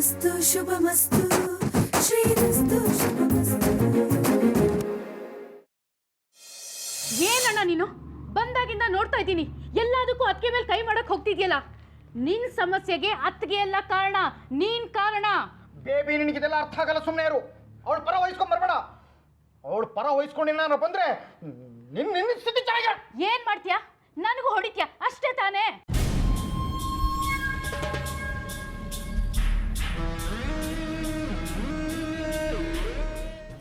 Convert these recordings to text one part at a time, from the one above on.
ಶ್ರೀರಸ್ತು ಶುಭಮಸ್ತು ಶ್ರೀರಸ್ತು ಶುಭಮಸ್ತು. ಏನಣ್ಣ ನೀನು ಬಂದಾಗಿಂದ ನೋಡ್ತಾ ಇದ್ದೀನಿ, ಎಲ್ಲದಕ್ಕೂ ಅತ್ತಿಗೆ ಮೇಲೆ ಕೈ ಮಾಡಕ್ ಹೋಗ್ತಿದ್ಯಲ್ಲ. ನಿನ್ ಸಮಸ್ಯೆಗೆ ಅತ್ತಿಗೆ ಎಲ್ಲ ಕಾರಣ, ನೀನ್ ಕಾರಣ. ಬೇಬಿ ನಿನಗಿದೆಲ್ಲ ಅರ್ಥ ಆಗಲ್ಲ, ಸುಮ್ಮನೆ ಇರು. ಅವಳ ಪರ ವಹಿಸ್ಕೊಂಡ್ ಬರಬೇಡ. ಅವಳ ಪರ ವಹಿಸ್ಕೊಂಡಿಲ್ಲ ಬಂದ್ರೆ ನಿನ್ನ ಸ್ಥಿತಿ ಚೆನ್ನಾಗಿ. ಏನ್ ಮಾಡ್ತೀಯಾ? ನನಗೂ ಹೊಡಿತ್ಯಾ ಅಷ್ಟೇ ತಾನೇ?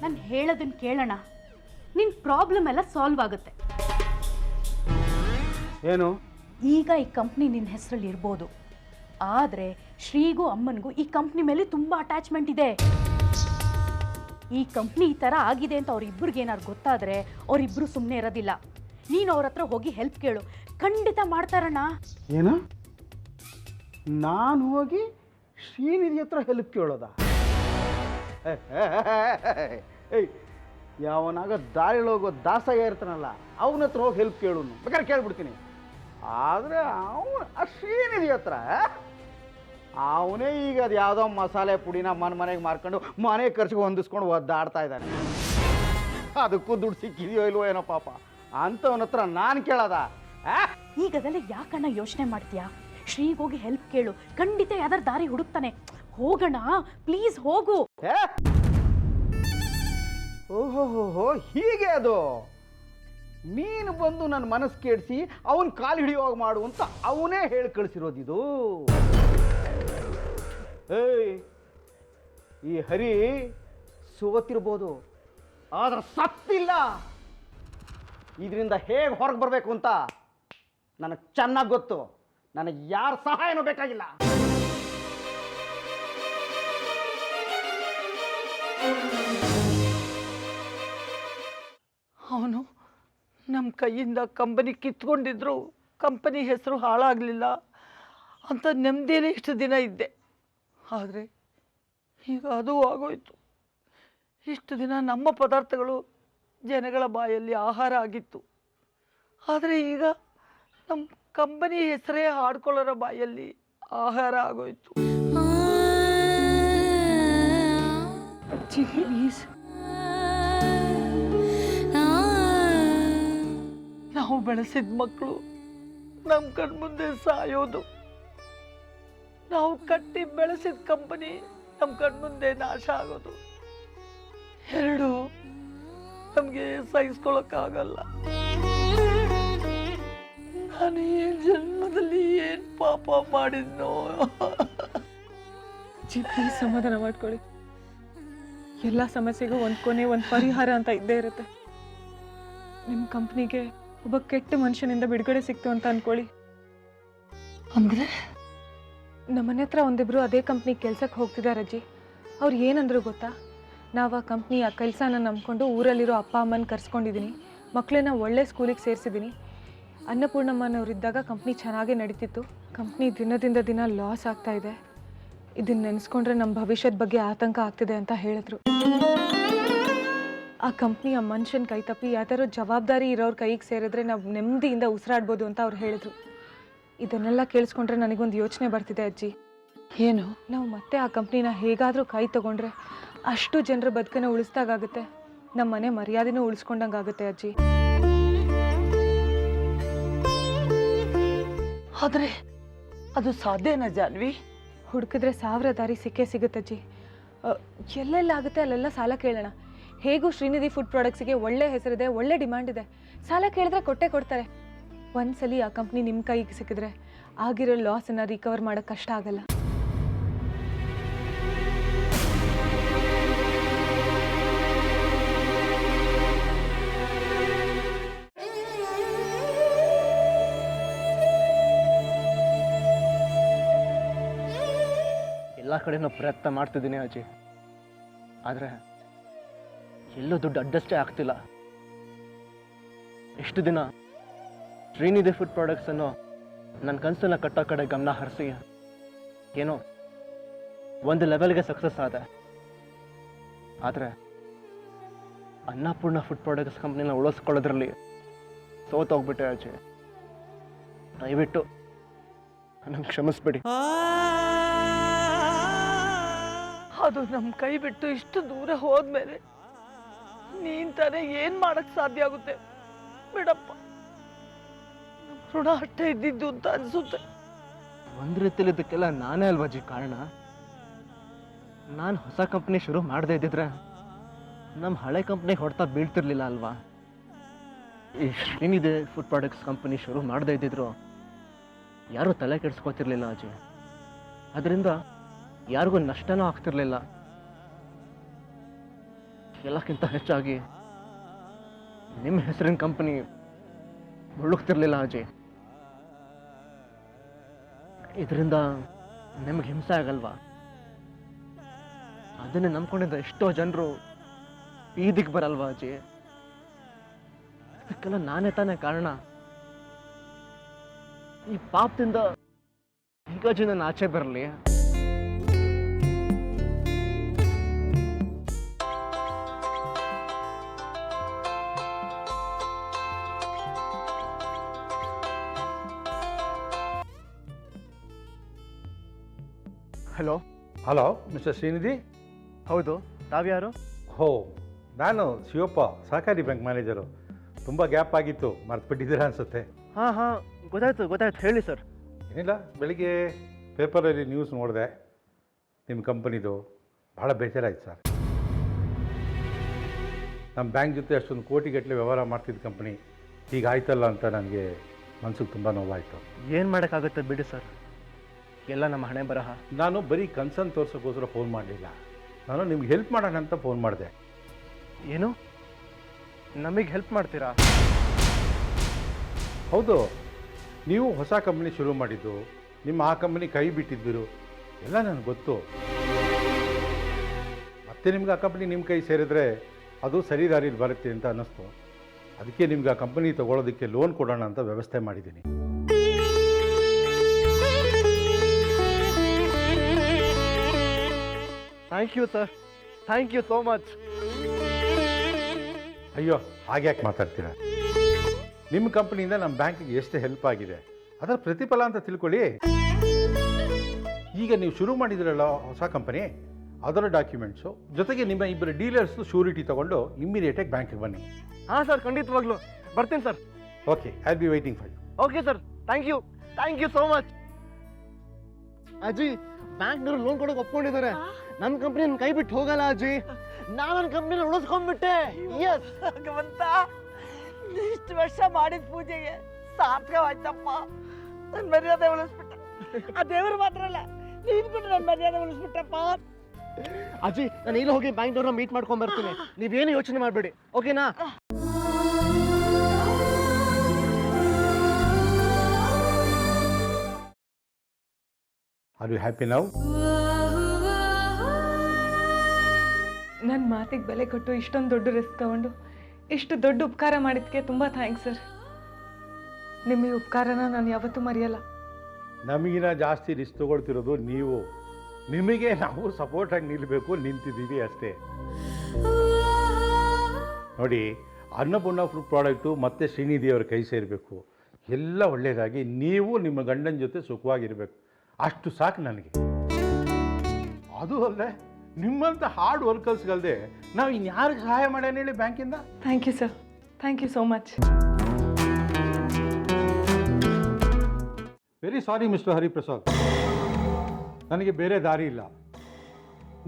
ನಾನು ಹೇಳೋದನ್ನ ಕೇಳೋಣ, ನಿನ್ ಪ್ರಾಬ್ಲಮ್ ಎಲ್ಲ ಸಾಲ್ವ್ ಆಗುತ್ತೆ. ಏನು? ಈಗ ಈ ಕಂಪ್ನಿ ನಿನ್ನ ಹೆಸರಲ್ಲಿ ಇರ್ಬೋದು, ಆದರೆ ಶ್ರೀಗೂ ಅಮ್ಮನಿಗೂ ಈ ಕಂಪ್ನಿ ಮೇಲೆ ತುಂಬ ಅಟ್ಯಾಚ್ಮೆಂಟ್ ಇದೆ. ಈ ಕಂಪ್ನಿ ಈ ಥರ ಆಗಿದೆ ಅಂತ ಅವ್ರಿಬ್ರಿಗೆ ಏನಾದ್ರು ಗೊತ್ತಾದರೆ ಅವರಿಬ್ಬರು ಸುಮ್ಮನೆ ಇರೋದಿಲ್ಲ. ನೀನು ಅವ್ರ ಹತ್ರ ಹೋಗಿ ಹೆಲ್ಪ್ ಕೇಳು, ಖಂಡಿತ ಮಾಡ್ತಾರಣ್ಣ. ಏನು? ನಾನು ಹೋಗಿ ಶ್ರೀನಿಧಿ ಹತ್ರ ಹೆಲ್ಪ್ ಕೇಳೋದ? ಏಯ್, ಯಾವನಾಗ ದಾರಿಲಿ ಹೋಗೋ ದಾಸಯ್ಯ ಇರ್ತಾನಲ್ಲ, ಅವನ ಹತ್ರ ಹೋಗಿ ಹೆಲ್ಪ್ ಕೇಳು. ಬೇಕಾದ್ರೆ ಕೇಳ್ಬಿಡ್ತೀನಿ. ಆದರೆ ಅವನು ಆ ಶ್ರೀನಿಧಿ ಹತ್ರ ಅವನೇ ಈಗ ಅದು ಯಾವುದೋ ಮಸಾಲೆ ಪುಡಿನ ಮನೆಗೆ ಮಾರ್ಕೊಂಡು ಮನೆ ಖರ್ಚಿಗೆ ಹೊಂದಿಸ್ಕೊಂಡು ಒದ್ದಾಡ್ತಾ ಇದ್ದಾನೆ. ಅದಕ್ಕೂ ದುಡ್ಡು ಸಿಕ್ಕಿದೆಯೋ ಇಲ್ವೋ ಏನೋ ಪಾಪ. ಅಂಥವನ ಹತ್ರ ನಾನು ಕೇಳೋದ? ಈಗ ಅದೆಲ್ಲ ಯಾಕಣ್ಣ ಯೋಚನೆ ಮಾಡ್ತೀಯಾ? ಶ್ರೀಗೆ ಹೋಗಿ ಹೆಲ್ಪ್ ಕೇಳು, ಖಂಡಿತ ಯಾವ್ದಾರು ದಾರಿ ಹುಡುಕ್ತಾನೆ. ಹೋಗೋಣ ಪ್ಲೀಸ್, ಹೋಗು. ಓಹೋ, ಹೀಗೆ ಅದು. ನೀನು ಬಂದು ನನ್ನ ಮನಸ್ಸು ಕೆಡಿಸಿ ಅವನ ಕಾಲು ಹಿಡಿಯುವಾಗ ಮಾಡು ಅಂತ ಅವನೇ ಹೇಳಿ ಕಳಿಸಿರೋದಿದು. ಏಯ್, ಈ ಹರಿ ಸೋತಿರ್ಬೋದು, ಆದ್ರೆ ಸತ್ತಿಲ್ಲ. ಇದರಿಂದ ಹೇಗೆ ಹೊರಗೆ ಬರಬೇಕು ಅಂತ ನನಗೆ ಚೆನ್ನಾಗಿ ಗೊತ್ತು. ನನಗೆ ಯಾರ ಸಹಾಯನೂ ಬೇಕಾಗಿಲ್ಲ. ಅವನು ನಮ್ಮ ಕೈಯಿಂದ ಕಂಪನಿ ಕಿತ್ಕೊಂಡಿದ್ರು, ಕಂಪನಿ ಹೆಸರು ಹಾಳಾಗಲಿಲ್ಲ ಅಂತ ನೆಮ್ಮದಿನೇ ಇಷ್ಟು ದಿನ ಇದ್ದೆ. ಆದರೆ ಈಗ ಅದು ಆಗೋಯ್ತು. ಇಷ್ಟು ದಿನ ನಮ್ಮ ಪದಾರ್ಥಗಳು ಜನಗಳ ಬಾಯಲ್ಲಿ ಆಹಾರ ಆಗಿತ್ತು, ಆದರೆ ಈಗ ನಮ್ಮ ಕಂಪನಿ ಹೆಸರೇ ಹಾಡ್ಕೊಳ್ಳೋರ ಬಾಯಲ್ಲಿ ಆಹಾರ ಆಗೋಯ್ತು. ಪ್ಲೀಸ್, ನಾವು ಬೆಳೆಸಿದ ಮಕ್ಕಳು ನಮ್ಮ ಕಣ್ಮುಂದೆ ಸಾಯೋದು, ನಾವು ಕಟ್ಟಿ ಬೆಳೆಸಿದ ಕಂಪನಿ ನಮ್ಮ ಕಣ್ಮುಂದೆ ನಾಶ ಆಗೋದು, ಎರಡು ನಮಗೆ ಸಹಿಸ್ಕೊಳ್ಳೋಕ್ಕಾಗಲ್ಲ. ನಾನು ಈ ಜನ್ಮದಲ್ಲಿ ಏನು ಪಾಪ ಮಾಡಿದ್ನೋ. ಪ್ಲೀಸ್ ಸಮಾಧಾನ ಮಾಡ್ಕೊಳ್ಳಿ. ಎಲ್ಲ ಸಮಸ್ಯೆಗೂ ಒಂದು ಕೊನೆ, ಒಂದು ಪರಿಹಾರ ಅಂತ ಇದ್ದೇ ಇರುತ್ತೆ. ನಿಮ್ಮ ಕಂಪ್ನಿಗೆ ಒಬ್ಬ ಕೆಟ್ಟ ಮನುಷ್ಯನಿಂದ ಬಿಡುಗಡೆ ಸಿಕ್ತು ಅಂತ ಅಂದ್ಕೊಳ್ಳಿ. ಅಂದರೆ ನಮ್ಮನೆ ಹತ್ರ ಒಂದಿಬ್ರು ಅದೇ ಕಂಪ್ನಿಗೆ ಕೆಲ್ಸಕ್ಕೆ ಹೋಗ್ತಿದ್ದಾರೆ ಅಜ್ಜಿ. ಅವ್ರು ಏನಂದ್ರು ಗೊತ್ತಾ? ನಾವು ಆ ಕಂಪ್ನಿಯ ಕೆಲಸನ ನಂಬ್ಕೊಂಡು ಊರಲ್ಲಿರೋ ಅಪ್ಪ ಅಮ್ಮನ ಕರ್ಸ್ಕೊಂಡಿದ್ದೀನಿ, ಮಕ್ಕಳನ್ನ ಒಳ್ಳೆ ಸ್ಕೂಲಿಗೆ ಸೇರಿಸಿದ್ದೀನಿ. ಅನ್ನಪೂರ್ಣಮ್ಮನವರಿದ್ದಾಗ ಕಂಪ್ನಿ ಚೆನ್ನಾಗೇ ನಡೀತಿತ್ತು. ಕಂಪ್ನಿ ದಿನದಿಂದ ದಿನ ಲಾಸ್ ಆಗ್ತಾ ಇದೆ. ಇದನ್ನ ನೆನೆಸ್ಕೊಂಡ್ರೆ ನಮ್ಮ ಭವಿಷ್ಯದ ಬಗ್ಗೆ ಆತಂಕ ಆಗ್ತಿದೆ ಅಂತ ಹೇಳಿದ್ರು. ಆ ಕಂಪ್ನಿಯ ಮನುಷ್ಯನ ಕೈ ತಪ್ಪಿ ಯಾವ್ದಾದ್ರು ಜವಾಬ್ದಾರಿ ಇರೋರ ಕೈಗೆ ಸೇರಿದ್ರೆ ನಾವು ನೆಮ್ಮದಿಯಿಂದ ಉಸಿರಾಡ್ಬೋದು ಅಂತ ಅವ್ರು ಹೇಳಿದ್ರು. ಇದನ್ನೆಲ್ಲ ಕೇಳಿಸ್ಕೊಂಡ್ರೆ ನನಗೊಂದು ಯೋಚನೆ ಬರ್ತಿದೆ ಅಜ್ಜಿ. ಏನು? ನಾವು ಮತ್ತೆ ಆ ಕಂಪ್ನಿನ ಹೇಗಾದರೂ ಕೈ ತಗೊಂಡ್ರೆ ಅಷ್ಟು ಜನರ ಬದುಕನ್ನು ಉಳಿಸ್ದಾಗುತ್ತೆ, ನಮ್ಮ ಮನೆ ಮರ್ಯಾದೆನೂ ಉಳಿಸ್ಕೊಂಡಂಗೆ ಆಗುತ್ತೆ ಅಜ್ಜಿ. ಆದರೆ ಅದು ಸಾಧ್ಯನಾ ಜಾನ್ವಿ? ಹುಡುಕಿದ್ರೆ 1000 ದಾರಿ ಸಿಕ್ಕೇ ಸಿಗುತ್ತಜ್ಜಿ. ಎಲ್ಲೆಲ್ಲಾಗುತ್ತೆ ಅಲ್ಲೆಲ್ಲ ಸಾಲ ಕೇಳೋಣ. ಹೇಗೂ ಶ್ರೀನಿಧಿ ಫುಡ್ ಪ್ರಾಡಕ್ಟ್ಸಿಗೆ ಒಳ್ಳೆ ಹೆಸರಿದೆ, ಒಳ್ಳೆ ಡಿಮ್ಯಾಂಡ್ ಇದೆ. ಸಾಲ ಕೇಳಿದ್ರೆ ಕೊಟ್ಟೇ ಕೊಡ್ತಾರೆ. ಒಂದ್ಸಲಿ ಆ ಕಂಪ್ನಿ ನಿಮ್ಮ ಕೈಗೆ ಸಿಕ್ಕಿದ್ರೆ ಆಗಿರೋ ಲಾಸನ್ನು ರಿಕವರ್ ಮಾಡೋಕ್ಕೆ ಕಷ್ಟ ಆಗಲ್ಲ. ಎಲ್ಲ ಕಡೆನೂ ಪ್ರಯತ್ನ ಮಾಡ್ತಿದ್ದೀನಿ ಅಜ್ಜಿ, ಆದರೆ ಎಲ್ಲೂ ದುಡ್ಡು ಅಡ್ಜಸ್ಟೇ ಆಗ್ತಿಲ್ಲ. ಎಷ್ಟು ದಿನ ಶ್ರೀನಿಧಿ ಫುಡ್ ಪ್ರಾಡಕ್ಟ್ಸನ್ನು ನನ್ನ ಕನಸನ್ನು ಕಟ್ಟೋ ಕಡೆ ಗಮನ ಹರಿಸಿ ಏನೋ ಒಂದು ಲೆವೆಲ್ಗೆ ಸಕ್ಸಸ್ ಆದೆ. ಆದರೆ ಅನ್ನಪೂರ್ಣ ಫುಡ್ ಪ್ರಾಡಕ್ಟ್ಸ್ ಕಂಪ್ನಿನ ಉಳಿಸ್ಕೊಳ್ಳೋದ್ರಲ್ಲಿ ಸೋತೋಗ್ಬಿಟ್ಟೆ ಅಜ್ಜಿ. ದಯವಿಟ್ಟು ನನಗೆ ಕ್ಷಮಿಸ್ಬಿಡಿ. ಅದು ನಮ್ಮ ಕೈ ಬಿಟ್ಟು ಇಷ್ಟು ದೂರ ಹೋದ್ಮೇಲೆ ನೀನ್ ತಾನೇ ಏನ್ ಮಾಡಕ್ ಸಾಧ್ಯ ಆಗುತ್ತೆ? ಬಿಡಪ್ಪ, ನಮ್ ಋಣ ಅಷ್ಟೇ ಇದ್ದಿದ್ದು ಅಂತ ಅನ್ಸುತ್ತೆ. ಒಂದು ರೀತಿಲಿ ಇದಕ್ಕೆಲ್ಲ ನಾನೇ ಅಲ್ವಾ ಅಜ್ಜಿ ಕಾರಣ. ನಾನು ಹೊಸ ಕಂಪ್ನಿ ಶುರು ಮಾಡದೇ ಇದ್ದಿದ್ರೆ ನಮ್ಮ ಹಳೆ ಕಂಪ್ನಿಗೆ ಹೊಡ್ತಾ ಬೀಳ್ತಿರ್ಲಿಲ್ಲ ಅಲ್ವಾ. ಈ ಶ್ರೀನಿಧಿ ಫುಡ್ ಪ್ರಾಡಕ್ಟ್ಸ್ ಕಂಪನಿ ಶುರು ಮಾಡದೇ ಇದ್ದಿದ್ರು ಯಾರೂ ತಲೆ ಕೆಡಿಸ್ಕೋತಿರ್ಲಿಲ್ಲ ಅಜ್ಜಿ. ಅದರಿಂದ ಯಾರಿಗೂ ನಷ್ಟನೂ ಆಗ್ತಿರ್ಲಿಲ್ಲ. ಎಲ್ಲಕ್ಕಿಂತ ಹೆಚ್ಚಾಗಿ ನಿಮ್ಮ ಹೆಸರಿನ ಕಂಪನಿ ಮುಳುಗ್ತಿರ್ಲಿಲ್ಲ ಅಜ್ಜಿ. ಇದರಿಂದ ನಿಮ್ಗೆ ಹಿಂಸೆ ಆಗಲ್ವಾ? ಅದನ್ನೇ ನಂಬ್ಕೊಂಡಿದ್ದ ಎಷ್ಟೋ ಜನರು ಬೀದಿಗೆ ಬರಲ್ವಾ ಅಜ್ಜಿ? ಅದಕ್ಕೆಲ್ಲ ನಾನೇ ತಾನೇ ಕಾರಣ. ಈ ಪಾಪದಿಂದ ಈಗ ಅಜ್ಜಿ ನಾನು ಆಚೆ ಬರಲಿ. ಹಲೋ. Hello mister Srinidhi. ಹೌದು, ತಾವ್ಯಾರು? ಹೋ, ನಾನು ಶಿವಪ್ಪ, ಸಹಕಾರಿ ಬ್ಯಾಂಕ್ ಮ್ಯಾನೇಜರು. ತುಂಬ ಗ್ಯಾಪ್ ಆಗಿತ್ತು, ಮರ್ತ್ಬಿಟ್ಟಿದ್ದೀರಾ ಅನಿಸುತ್ತೆ. ಹಾಂ ಹಾಂ, ಗೊತ್ತಾಯ್ತು ಹೇಳಿ ಸರ್. ಏನಿಲ್ಲ, ಬೆಳಿಗ್ಗೆ ಪೇಪರಲ್ಲಿ ನ್ಯೂಸ್ ನೋಡಿದೆ ನಿಮ್ಮ ಕಂಪನಿದು. ಭಾಳ ಬೇಜಾರಾಯ್ತು ಸರ್. ನಮ್ಮ ಬ್ಯಾಂಕ್ ಜೊತೆ ಅಷ್ಟೊಂದು ಕೋಟಿಗಟ್ಟಲೆ ವ್ಯವಹಾರ ಮಾಡ್ತಿದ್ದ ಕಂಪ್ನಿ ಈಗ ಆಯ್ತಲ್ಲ ಅಂತ ನನಗೆ ಮನ್ಸಿಗೆ ತುಂಬ ನೋವಾಯಿತು. ಏನು ಮಾಡೋಕ್ಕಾಗುತ್ತೆ ಬಿಡಿ ಸರ್, ಎಲ್ಲ ನಮ್ಮ ಹಣೆ ಬರಹ. ನಾನು ಬರೀ ಕನ್ಸರ್ನ್ ತೋರ್ಸೋಕ್ಕೋಸ್ಕರ ಫೋನ್ ಮಾಡಲಿಲ್ಲ, ನಾನು ನಿಮ್ಗೆ ಹೆಲ್ಪ್ ಮಾಡೋಣ ಅಂತ ಫೋನ್ ಮಾಡಿದೆ. ಏನು, ನಮಗೆ ಹೆಲ್ಪ್ ಮಾಡ್ತೀರಾ? ಹೌದು, ನೀವು ಹೊಸ ಕಂಪ್ನಿ ಶುರು ಮಾಡಿದ್ದು, ನಿಮ್ಮ ಆ ಕಂಪ್ನಿ ಕೈ ಬಿಟ್ಟಿದ್ದರು ಎಲ್ಲ ನನಗೆ ಗೊತ್ತು. ಮತ್ತೆ ನಿಮ್ಗೆ ಆ ಕಂಪ್ನಿ ನಿಮ್ಮ ಕೈ ಸೇರಿದ್ರೆ ಅದು ಸರಿ ದಾರಿಲಿ ಬರುತ್ತೆ ಅಂತ ಅನ್ನಿಸ್ತು. ಅದಕ್ಕೆ ನಿಮ್ಗೆ ಆ ಕಂಪನಿ ತೊಗೊಳೋದಕ್ಕೆ ಲೋನ್ ಕೊಡೋಣ ಅಂತ ವ್ಯವಸ್ಥೆ ಮಾಡಿದ್ದೀನಿ. Thank you sir, thank you so much. ಅಯ್ಯೋ, ಹಾಗ್ಯಾಕೆ ಮಾತಾಡ್ತೀರಾ? ನಿಮ್ಮ ಕಂಪ್ನಿಯಿಂದ ನಮ್ಮ ಬ್ಯಾಂಕಿಗೆ ಎಷ್ಟು ಹೆಲ್ಪ್ ಆಗಿದೆ ಅದರ ಪ್ರತಿಫಲ ಅಂತ ತಿಳ್ಕೊಳ್ಳಿ. ಈಗ ನೀವು ಶುರು ಮಾಡಿದ್ರಲ್ಲ ಹೊಸ ಕಂಪನಿ, ಅದರ ಡಾಕ್ಯುಮೆಂಟ್ಸು ಜೊತೆಗೆ ನಿಮ್ಮ ಇಬ್ಬರು ಡೀಲರ್ಸು ಶ್ಯೂರಿಟಿ ತೊಗೊಂಡು ಇಮ್ಮಿಡಿಯೇಟಾಗಿ ಬ್ಯಾಂಕಿಗೆ ಬನ್ನಿ. ಹಾಂ ಸರ್, ಖಂಡಿತವಾಗ್ಲೂ ಬರ್ತೀನಿ sir. Okay, I will be waiting for you. Okay sir, thank you so much. ಅಜ್ಜಿ, ಬ್ಯಾಂಕ್ನವ್ರು ಲೋನ್ ಕೊಡೋಕೆ ಒಪ್ಕೊಂಡಿದ್ದಾರೆ. ನನ್ನ ಕಂಪ್ನಿ ಕೈ ಬಿಟ್ಟು ಹೋಗಲ್ಲ ಅಜ್ಜಿ. ನಾನು ನನ್ನ ಕಂಪ್ನಿನ ಉಳಿಸ್ಕೊಂಡ್ಬಿಟ್ಟೆ. ಎಸ್ ಭಗವಂತ, ಇಷ್ಟು ವರ್ಷ ಮಾಡಿದ ಪೂಜೆಗೆ ಸಾರ್ಥಕವಾಯ್ತಪ್ಪ. ನನ್ನ ಮರ್ಯಾದೆ ಉಳಿಸ್ಬಿಟ್ಟ. ಆ ದೇವರು ಮಾತ್ರ ಅಲ್ಲ, ನೀನ್ ಬಿಟ್ಟು ನನ್ನ ಮರ್ಯಾದೆ ಉಳಿಸ್ಬಿಟ್ಟಪ್ಪ. ಅಜ್ಜಿ, ನಾನು ಇಲ್ಲಿ ಹೋಗಿ ಬ್ಯಾಂಕ್ನವ್ರನ್ನ ಮೀಟ್ ಮಾಡ್ಕೊಂಡ್ ಬರ್ತೀನಿ. ನೀವೇನು ಯೋಚನೆ ಮಾಡಬೇಡಿ, ಓಕೆನಾ? Are you happy now? ನನ್ನ ಮಾತಿಗೆ ಬೆಲೆ ಕೊಟ್ಟು ಇಷ್ಟೊಂದು ದೊಡ್ಡ ರಿಸ್ಕ್ ತಗೊಂಡು ಇಷ್ಟು ದೊಡ್ಡ ಉಪಕಾರ ಮಾಡಿದ್ದಕ್ಕೆ ತುಂಬ ಥ್ಯಾಂಕ್ಸ್ ಸರ್. ನಿಮ್ಮ ಈ ಉಪಕಾರನ ನಾನು ಯಾವತ್ತೂ ಮರೆಯಲ್ಲ. ನಮಗಿನ ಜಾಸ್ತಿ ರಿಸ್ಕ್ ತೊಗೊಳ್ತಿರೋದು ನೀವು. ನಿಮಗೆ ನಾವು ಸಪೋರ್ಟಾಗಿ ನಿಲ್ಲಬೇಕು, ನಿಂತಿದ್ದೀವಿ ಅಷ್ಟೇ. ನೋಡಿ, ಅನ್ನಪೂರ್ಣ ಫುಡ್ ಪ್ರಾಡಕ್ಟು ಮತ್ತು ಶ್ರೀನಿಧಿಯವರ ಕೈ ಸೇರಬೇಕು. ಎಲ್ಲ ಒಳ್ಳೆಯದಾಗಿ ನೀವು ನಿಮ್ಮ ಗಂಡನ ಜೊತೆ ಸುಖವಾಗಿರಬೇಕು, ಅಷ್ಟು ಸಾಕು ನನಗೆ. ಅದು ಅಲ್ಲದೆ ನಿಮ್ಮಂಥ ಹಾರ್ಡ್ ವರ್ಕರ್ಸ್ಗಲ್ಲದೆ ನಾವು ಇನ್ಯಾರಿಗೆ ಸಹಾಯ ಮಾಡೋಣ ಹೇಳಿ ಬ್ಯಾಂಕಿಂದ? Thank you sir, thank you so much. Very sorry mister Hariprasad, ನನಗೆ ಬೇರೆ ದಾರಿ ಇಲ್ಲ.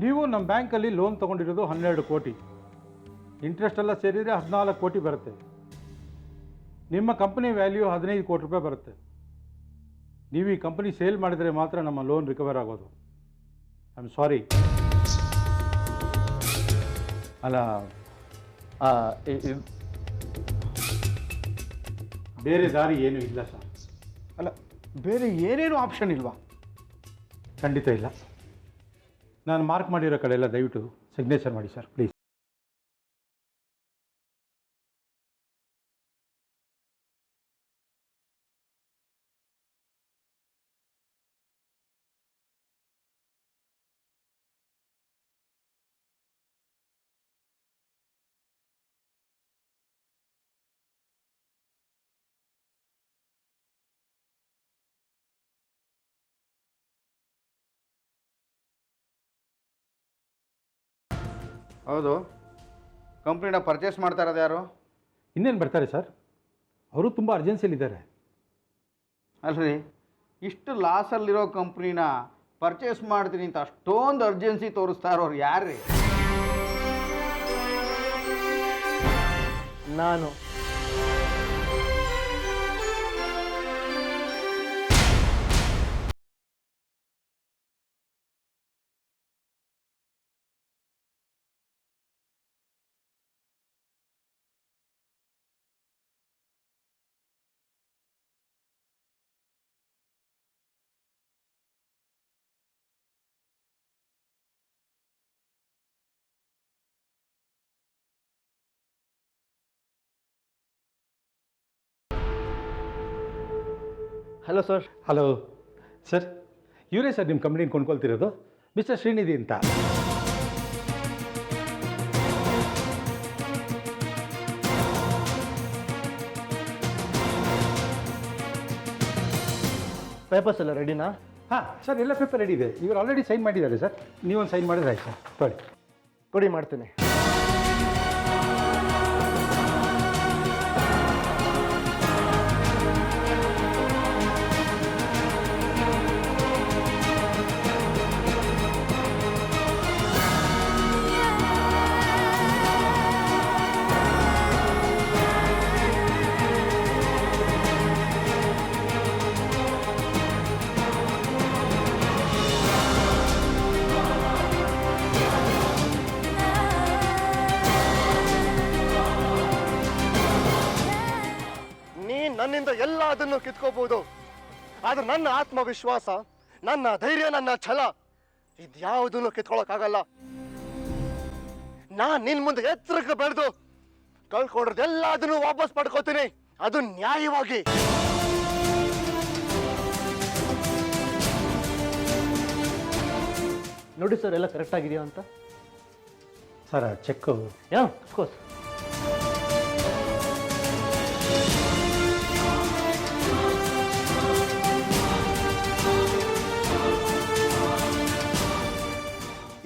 ನೀವು ನಮ್ಮ ಬ್ಯಾಂಕಲ್ಲಿ ಲೋನ್ ತೊಗೊಂಡಿರೋದು 12 ಕೋಟಿ, ಇಂಟ್ರೆಸ್ಟ್ ಎಲ್ಲ ಸೇರಿದರೆ 14 ಕೋಟಿ ಬರುತ್ತೆ. ನಿಮ್ಮ ಕಂಪನಿ ವ್ಯಾಲ್ಯೂ 15 ಕೋಟಿ ರೂಪಾಯಿ ಬರುತ್ತೆ. ನೀವು ಈ ಕಂಪನಿ ಸೇಲ್ ಮಾಡಿದರೆ ಮಾತ್ರ ನಮ್ಮ ಲೋನ್ ರಿಕವರ್ ಆಗೋದು. I am sorry. ಅಲ್ಲ, ಬೇರೆ ದಾರಿ ಏನೂ ಇಲ್ಲ ಸರ್. ಅಲ್ಲ, ಬೇರೆ ಏನೇನು ಆಪ್ಷನ್ ಇಲ್ವಾ? ಖಂಡಿತ ಇಲ್ಲ. ನಾನು ಮಾರ್ಕ್ ಮಾಡಿರೋ ಕಡೆ ಎಲ್ಲ ದಯವಿಟ್ಟು ಸಿಗ್ನೇಚರ್ ಮಾಡಿ ಸರ್, ಪ್ಲೀಸ್. ಹೌದು, ಕಂಪ್ನಿನ ಪರ್ಚೇಸ್ ಮಾಡ್ತಾ ಇರೋದು ಯಾರು? ಇನ್ನೇನು ಬರ್ತಾರೆ ಸರ್, ಅವರು ತುಂಬ ಅರ್ಜೆನ್ಸಿಲಿದ್ದಾರೆ. ಅಲ್ರಿ, ಇಷ್ಟು ಲಾಸಲ್ಲಿರೋ ಕಂಪ್ನಿನ ಪರ್ಚೇಸ್ ಮಾಡ್ತೀನಿ ಅಂತ ಅಷ್ಟೊಂದು ಅರ್ಜೆನ್ಸಿ ತೋರಿಸ್ತಾ ಇರೋರು ಯಾರ್ರೀ? ನಾನು. Hello sir. ಹಲೋ ಸರ್, ಇವರೇ ಸರ್ ನಿಮ್ಮ ಕಂಪ್ನಿನ ಕೊಂಡ್ಕೊಳ್ತಿರೋದು, ಮಿಸ್ಟರ್ ಶ್ರೀನಿಧಿ ಅಂತ. ಪೇಪರ್ಸ್ ಎಲ್ಲ ರೆಡಿನಾ? ಹಾಂ ಸರ್, ಎಲ್ಲ ಪೇಪರ್ ರೆಡಿ ಇದೆ. ಇವರು ಆಲ್ರೆಡಿ ಸೈನ್ ಮಾಡಿದ್ದಾರೆ ಸರ್. ನೀವೊಂದು ಸೈನ್ ಮಾಡಿದ್ರೆ ಆಯ್ತು ಸರ್. ತೊಳಿ ಕೊಡಿ, ಮಾಡ್ತೀನಿ. ನನ್ನಿಂದ ಎಲ್ಲದನ್ನು ಕಿತ್ಕೋಬಹುದು, ಆದ್ರೆ ನನ್ನ ಆತ್ಮವಿಶ್ವಾಸ, ನನ್ನ ಧೈರ್ಯ, ನನ್ನ ಛಲ ಇದ್ಯಾವುದನ್ನು ಕಿತ್ಕೊಳ್ಳೋಕ್ಕಾಗಲ್ಲ. ನಾನ್ ನಿನ್ ಮುಂದೆ ಎತ್ತರಕ್ಕೆ ಬೆಳೆದು ಕಳ್ಕೊಂಡ್ರದೆಲ್ಲದನ್ನು ವಾಪಸ್ ಪಡ್ಕೋತೀನಿ, ಅದು ನ್ಯಾಯವಾಗಿ. ನೋಡಿ ಸರ್, ಎಲ್ಲ ಕರೆಕ್ಟ್ ಆಗಿದೆಯಾ ಅಂತ. Sir cheque. Yeah of course.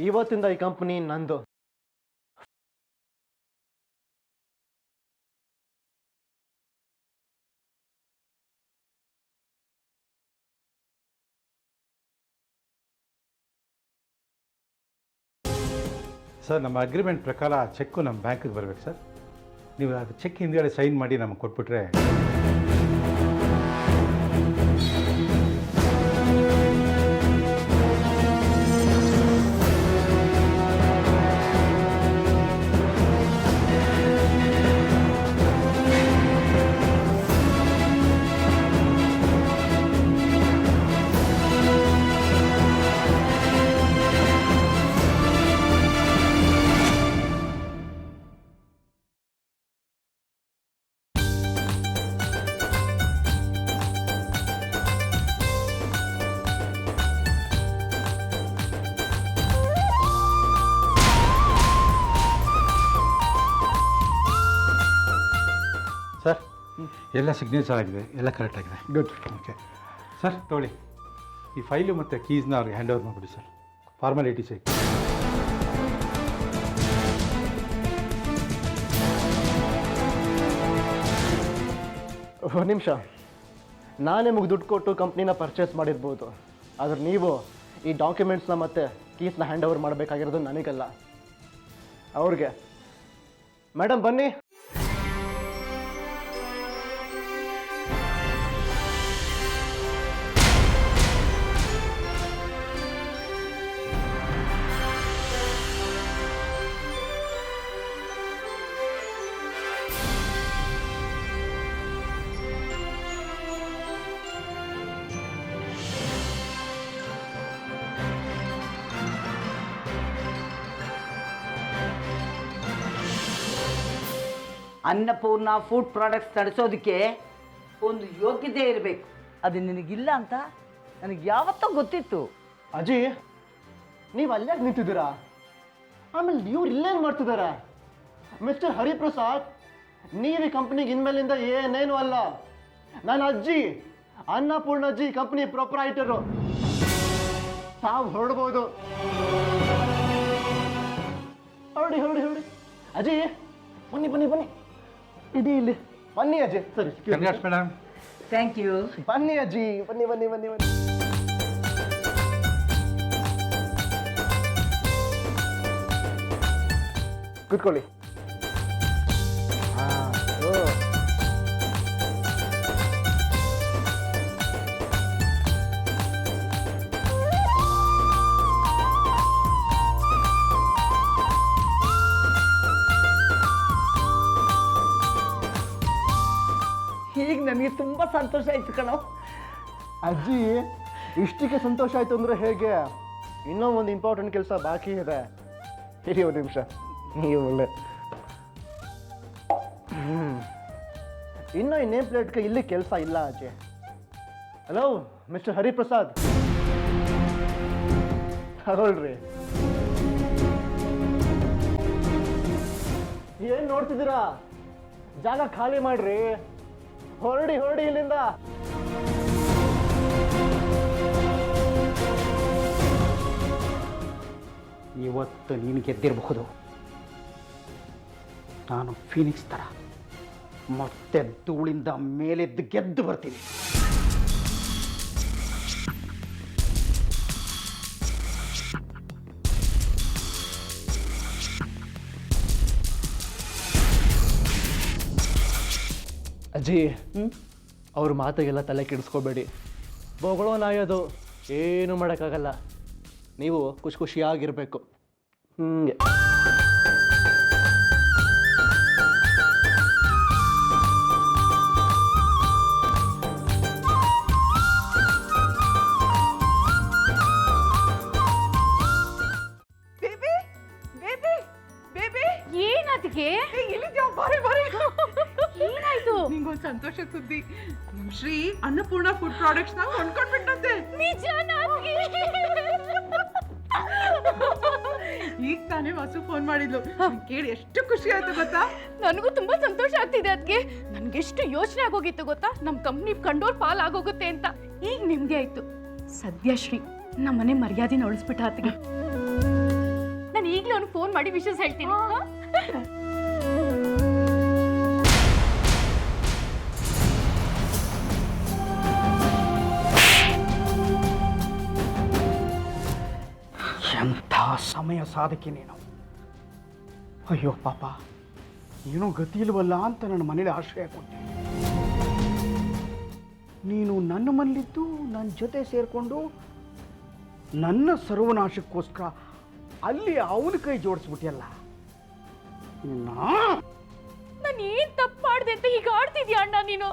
ಇವತ್ತಿಂದ ಈ ಕಂಪನಿ ನಂದು. ಸರ್, ನಮ್ಮ ಅಗ್ರಿಮೆಂಟ್ ಪ್ರಕಾರ ಆ ಚೆಕ್ಕು ನಮ್ಮ ಬ್ಯಾಂಕಿಗೆ ಬರಬೇಕು ಸರ್. ನೀವು ಅದು ಚೆಕ್ ಹಿಂದ್ಗಡೆ ಸೈನ್ ಮಾಡಿ ನಮಗೆ ಕೊಟ್ಬಿಟ್ರೆ. ಸರ್, ಎಲ್ಲ ಸಿಗ್ನೇಚರ್ ಆಗಿದೆ, ಎಲ್ಲ ಕರೆಕ್ಟ್ ಆಗಿದೆ. ಗುಡ್. ಓಕೆ ಸರ್, ತೊಗೊಳ್ಳಿ. ಈ ಫೈಲು ಮತ್ತು ಕೀಸ್ನ ಅವ್ರಿಗೆ ಹ್ಯಾಂಡ್ ಓವರ್ ಮಾಡಿಬಿಡಿ ಸರ್. ಫಾರ್ಮಾಲಿಟಿ ಸೈ. ಒಂದು ನಿಮಿಷ. ನಾನು ನಿಮಗೆ ದುಡ್ಡು ಕೊಟ್ಟು ಕಂಪ್ನಿನ ಪರ್ಚೇಸ್ ಮಾಡಿರ್ಬೋದು, ಆದ್ರೆ ನೀವು ಈ ಡಾಕ್ಯುಮೆಂಟ್ಸ್ನ ಮತ್ತು ಕೀಸ್ನ ಹ್ಯಾಂಡ್ ಓವರ್ ಮಾಡಬೇಕಾಗಿರೋದು ನನಗಲ್ಲ, ಅವ್ರಿಗೆ. ಮೇಡಮ್ ಬನ್ನಿ. ಅನ್ನಪೂರ್ಣ ಫುಡ್ ಪ್ರಾಡಕ್ಟ್ಸ್ ನಡೆಸೋದಕ್ಕೆ ಒಂದು ಯೋಗ್ಯತೆ ಇರಬೇಕು. ಅದು ನಿನಗಿಲ್ಲ ಅಂತ ನನಗೆ ಯಾವತ್ತೂ ಗೊತ್ತಿತ್ತು. ಅಜ್ಜಿ, ನೀವು ಅಲ್ಲೇ ನಿಂತಿದ್ದೀರಾ? ಆಮೇಲೆ ಇವ್ರು ಇಲ್ಲೇನು ಮಾಡ್ತಿದ್ದಾರೆ? ಮಿಸ್ಟರ್ ಹರಿಪ್ರಸಾದ್, ನೀವು ಈ ಕಂಪ್ನಿಗೆ ಇನ್ಮೇಲಿಂದ ಏನೇನು ಅಲ್ಲ. ನನ್ನ ಅಜ್ಜಿ ಅನ್ನಪೂರ್ಣಜ್ಜಿ ಕಂಪ್ನಿ ಪ್ರೊಪ್ರೈಟರು. ತಾವು ಹೊರಡ್ಬೋದು. ಹೊರಡಿ ಹೊರಡಿ. ಅಜ್ಜಿ ಬನ್ನಿ ಬನ್ನಿ ಬನ್ನಿ ಇಡೀ ಇಲ್ಲಿ ಬನ್ನಿ ಅಜ್ಜಿ. ಸರಿ ಕಂಗ್ರಾಟ್ಸ್ ಮೇಡಮ್. Thank you. ಬನ್ನಿ ಅಜ್ಜಿ, ಬನ್ನಿ ಬನ್ನಿ ಬನ್ನಿ ಬನ್ನಿ. ಕೂತ್ಕೊಳ್ಳಿ. ಈಗ ನನಗೆ ತುಂಬ ಸಂತೋಷ ಆಯ್ತು ಕಣೋ. ಅಜ್ಜಿ ಇಷ್ಟಕ್ಕೆ ಸಂತೋಷ ಆಯ್ತು ಅಂದ್ರೆ ಹೇಗೆ? ಇನ್ನೂ ಒಂದು ಇಂಪಾರ್ಟೆಂಟ್ ಕೆಲಸ ಬಾಕಿ ಇದೆ. ಇರಿ ಒಂದು ನಿಮಿಷ. ನೀವು ಒಳ್ಳೆ ಇನ್ನೂ ಈ ನೇಮ್ ಪ್ಲೇಟ್ಗೆ ಇಲ್ಲಿ ಕೆಲಸ ಇಲ್ಲ ಅಜ್ಜಿ. ಹಲೋ ಮಿಸ್ಟರ್ ಹರಿಪ್ರಸಾದ್, ತಗೊಳ್ರಿ. ಏನ್ ನೋಡ್ತಿದ್ದೀರಾ? ಜಾಗ ಖಾಲಿ ಮಾಡ್ರಿ. ಹೊರಡಿ ಹೊರಡಿ ಇಲ್ಲಿಂದ. ಇವತ್ತು ನೀನು ಗೆದ್ದಿರಬಹುದು. ನಾನು ಫೀನಿಕ್ಸ್ ಥರ ಮತ್ತೆ ಧೂಳಿಂದ ಮೇಲೆದ್ದು ಗೆದ್ದು ಬರ್ತೀನಿ. ಅಜ್ಜಿ ಅವ್ರ ಮಾತಿಗೆಲ್ಲ ತಲೆ ಕೆಡಿಸ್ಕೋಬೇಡಿ. ಬೊಗಳೋ ನಾಯೋದು ಏನು ಮಾಡೋಕ್ಕಾಗಲ್ಲ. ನೀವು ಖುಷಿ ಖುಷಿಯಾಗಿರಬೇಕು. ಹಂಗೆ ಬೇಬಿ ಬೇಬಿ ಬೇಬಿ ಏನದಕ್ಕೆ? ಎಲ್ಲಿದ್ಯಾ? ಬಾರಿ ಬಾರಿ. ಏನಾಯ್ತು? ನಿಂಗೊಂದು ಸಂತೋಷ ಸುದ್ದಿ. ನಮ್ ಶ್ರೀ ಅನ್ನಪೂರ್ಣ ಫುಡ್ ಪ್ರಾಡಕ್ಟ್ಸ್ ನ ಕೊಂಡ್ಕೊಂಡ್ಬಿಟ್ಟಂತೆ. ನಿಜನಾ? ಈಗ ತಾನೇ ವಾಸು ಫೋನ್ ಮಾಡಿದ್ಲು. ಕೇಳಿ ಎಷ್ಟು ಖುಷಿ ಆಯ್ತು ಗೊತ್ತಾ? ನನಗೂ ತುಂಬಾ ಸಂತೋಷ ಆಗ್ತಿದೆ. ಅದಕ್ಕೆ ನನ್ಗೆಷ್ಟು ಯೋಚನೆ ಆಗೋಗಿತ್ತು ಗೊತ್ತಾ, ನಮ್ ಕಂಪ್ನಿ ಕಂಡೋರ್ ಪಾಲ್ ಆಗೋಗುತ್ತೆ ಅಂತ. ಈಗ ನಿಮ್ಗೆ ಆಯ್ತು. ಸದ್ಯ ಶ್ರೀ ನಮ್ಮನೆ ಮರ್ಯಾದೆನ ಉಳಿಸ್ಬಿಟ್ಟ. ಅದಕ್ಕೆ ನಾನು ಈಗಲೇ ಅವ್ನಿಗೆ ಫೋನ್ ಮಾಡಿ ವಿಷಯ ಹೇಳ್ತೀನಿ. ಎಂಥ ಸಮಯ ಸಾಧಕಿ ನೀನು. ಅಯ್ಯೋ ಪಾಪ, ಏನೋ ಗತಿ ಇಲ್ವಲ್ಲ ಅಂತ ನನ್ನ ಮನೇಲಿ ಆಶ್ರಯ ಕೊಟ್ಟೆ. ನೀನು ನನ್ನ ಮನೇಲಿದ್ದು ನನ್ನ ಜೊತೆ ಸೇರಿಕೊಂಡು ನನ್ನ ಸರ್ವನಾಶಕ್ಕೋಸ್ಕರ ಅಲ್ಲಿ ಅವನ ಕೈ ಜೋಡಿಸ್ಬಿಟ್ಟಿಯಲ್ಲ. ನಾನು ಏನ್ ತಪ್ಪು ಮಾಡಿದೆ ಅಂತ ಹೀಗೆ ಆಡ್ತಿದ್ಯಾ ಅಣ್ಣ ನೀನು?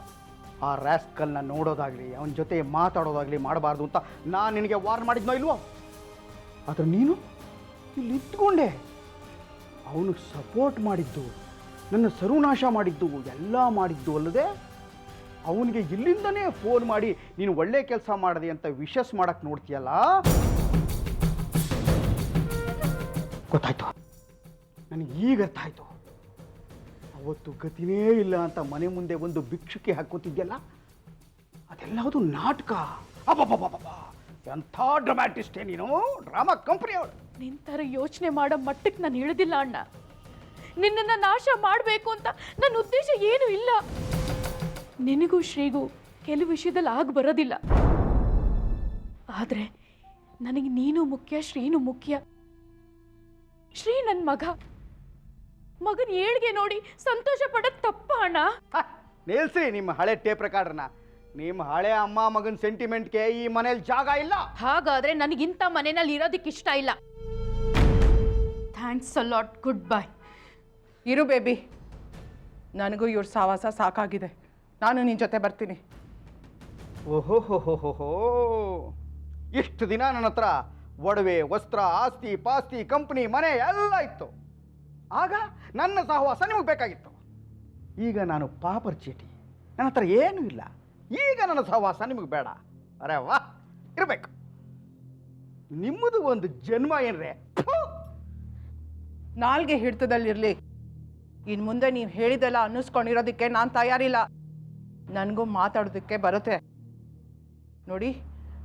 ಆ ರ್ಯಾಸ್ಕಲ್ನ ನೋಡೋದಾಗ್ಲಿ ಅವನ ಜೊತೆ ಮಾತಾಡೋದಾಗ್ಲಿ ಮಾಡಬಾರ್ದು ಅಂತ ನಾನು ನಿನಗೆ ವಾರ್ನ್ ಮಾಡಿದ್ನೋ ಇಲ್ವೋ? ಆದರೆ ನೀನು ಇಲ್ಲಿ ಇದ್ಕೊಂಡೆ ಅವನಿಗೆ ಸಪೋರ್ಟ್ ಮಾಡಿದ್ದು, ನನ್ನ ಸರ್ವನಾಶ ಮಾಡಿದ್ದು ಎಲ್ಲ ಮಾಡಿದ್ದು ಅಲ್ಲದೆ ಅವನಿಗೆ ಇಲ್ಲಿಂದನೇ ಫೋನ್ ಮಾಡಿ ನೀನು ಒಳ್ಳೆ ಕೆಲಸ ಮಾಡಿದೆ ಅಂತ ವಿಶಸ್ ಮಾಡಕ್ಕೆ ನೋಡ್ತೀಯಲ್ಲ. ಗೊತ್ತಾಯ್ತು, ನನಗೆ ಈಗ ಅರ್ಥ ಆಯಿತು. ಅವತ್ತು ಗತಿನೇ ಇಲ್ಲ ಅಂತ ಮನೆ ಮುಂದೆ ಒಂದು ಭಿಕ್ಷುಕಿ ಹಾಕೋತಿದ್ಯಲ್ಲ, ಅದೆಲ್ಲವುದು ನಾಟಕ. ಅಬ್ಬಬ್ಬಬ್ಬಬ್ಬ, ಎಂಥ ಡ್ರಾಮಾಟಿಸ್ಟೇ ನೀನು, ಡ್ರಾಮಾ ಕಂಪನಿ ಅವಳು. ನಿಂತರ ಯೋಚನೆ ಮಾಡೋ ಮಟ್ಟಕ್ಕೆ ನಾನು ಇಳಿದಿಲ್ಲ ಅಣ್ಣ. ನಿನ್ನನ್ನು ನಾಶ ಮಾಡಬೇಕು ಅಂತ ನನ್ನ ಉದ್ದೇಶ ಏನೂ ಇಲ್ಲ. ನಿನಗೂ ಶ್ರೀಗೂ ಕೆಲವು ವಿಷಯದಲ್ಲಿ ಆಗ ಬರೋದಿಲ್ಲ. ಆದರೆ ನನಗೆ ನೀನು ಮುಖ್ಯ, ಶ್ರೀನು ಮುಖ್ಯ. ಶ್ರೀ ನನ್ನ ಮಗನ ಏಳ್ಗೆ ನೋಡಿ ಸಂತೋಷ ಪಡೋದು ತಪ್ಪ ಅಣ್ಣ? ನಿಲ್ಸಿ ನಿಮ್ಮ ಹಳೆ ಟೇಪ್ ರೆಕಾರ್ಡ್ರನ್ನ. ನಿಮ್ಮ ಹಳೆ ಅಮ್ಮ ಮಗನ ಸೆಂಟಿಮೆಂಟ್ಗೆ ಈ ಮನೇಲಿ ಜಾಗ ಇಲ್ಲ. ಹಾಗಾದ್ರೆ ನನಗಿಂತ ಮನೆಯಲ್ಲಿ ಇರೋದಕ್ಕೆ ಇಷ್ಟ ಇಲ್ಲ. Thanks a lot, good bye. ಇರು ಬೇಬಿ, ನನಗೂ ಇವ್ರ ಸಾವಾಸ ಸಾಕಾಗಿದೆ. ನಾನು ನಿನ್ನ ಜೊತೆ ಬರ್ತೀನಿ. ಓಹೋ ಹೋ ಹೋ ಹೋ ಹೋ, ಇಷ್ಟು ದಿನ ನನ್ನ ಹತ್ರ ಒಡವೆ, ವಸ್ತ್ರ, ಆಸ್ತಿ ಪಾಸ್ತಿ, ಕಂಪ್ನಿ, ಮನೆ ಎಲ್ಲ ಇತ್ತು. ಆಗ ನನ್ನ ಸಹವಾಸ ನಿಮಗೆ ಬೇಕಾಗಿತ್ತು. ಈಗ ನಾನು ಪಾಪರ್ ಚೀಟಿ, ನನ್ನ ಹತ್ರ ಏನೂ ಇಲ್ಲ. ಈಗ ನನ್ನ ಸಹವಾಸ ನಿಮಗೆ ಬೇಡ. ಅರೆ ವಾ, ಇರಬೇಕು. ನಿಮ್ಮದು ಒಂದು ಜನ್ಮ ಏನ್ರೆ. ನಾಲ್ಗೆ ಹಿಡಿತದಲ್ಲಿರಲಿ. ಇನ್ನು ಮುಂದೆ ನೀವು ಹೇಳಿದೆಲ್ಲ ಅನ್ನಿಸ್ಕೊಂಡಿರೋದಕ್ಕೆ ನಾನು ತಯಾರಿಲ್ಲ. ನನಗೂ ಮಾತಾಡೋದಕ್ಕೆ ಬರುತ್ತೆ. ನೋಡಿ,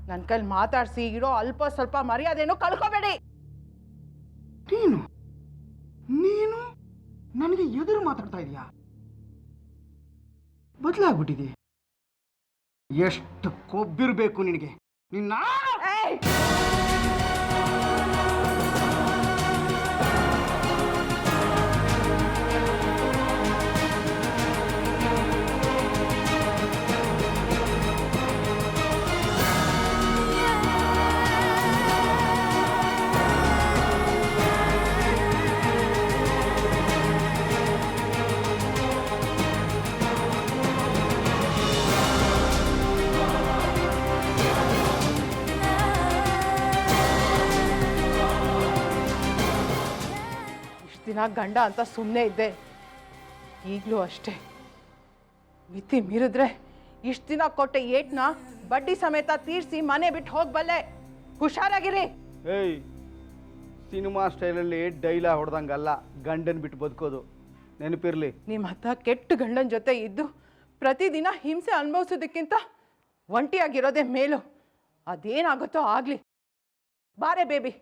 ನನ್ನ ಕೈಲಿ ಮಾತಾಡಿಸಿ ಇರೋ ಅಲ್ಪ ಸ್ವಲ್ಪ ಮರ್ಯಾದೆನೂ ಕಳ್ಕೊಬೇಡಿ. ನೀನು ನೀನು ಎದುರು ಮಾತಾಡ್ತಾ ಇದೀಯಾ? ಬದಲಾಗ್ಬಿಟ್ಟಿದೆ. ಎಷ್ಟು ಕೊಬ್ಬಿರ್ಬೇಕು ನಿನಗೆ? ನಿನ್ನ ದಿನ ಗಂಡ ಅಂತ ಸುಮ್ಮನೆ ಇದ್ದೆ, ಈಗಲೂ ಅಷ್ಟೇ. ಮಿತಿ ಮೀರಿದ್ರೆ ಇಷ್ಟು ದಿನ ಕೊಟ್ಟೆ ಏಟ್ನ ಬಡ್ಡಿ ಸಮೇತ ತೀರಿಸಿ ಮನೆ ಬಿಟ್ಟು ಹೋಗ್ಬಲ್ಲೆ. ಹುಷಾರಾಗಿರಿ. ಏಯ್, ಸಿನಿಮಾ ಸ್ಟೈಲಲ್ಲಿ ಡೈಲಾ ಹೊಡೆದಂಗಲ್ಲ ಗಂಡನ್ ಬಿಟ್ಟು ಬದುಕೋದು, ನೆನಪಿರ್ಲಿ. ನಿಮ್ಮ ಹತ್ತ ಕೆಟ್ಟ ಗಂಡನ ಜೊತೆ ಇದ್ದು ಪ್ರತಿದಿನ ಹಿಂಸೆ ಅನುಭವಿಸೋದಕ್ಕಿಂತ ಒಂಟಿಯಾಗಿರೋದೇ ಮೇಲು. ಅದೇನಾಗುತ್ತೋ ಆಗಲಿ. ಬಾರೆ ಬೇಬಿ.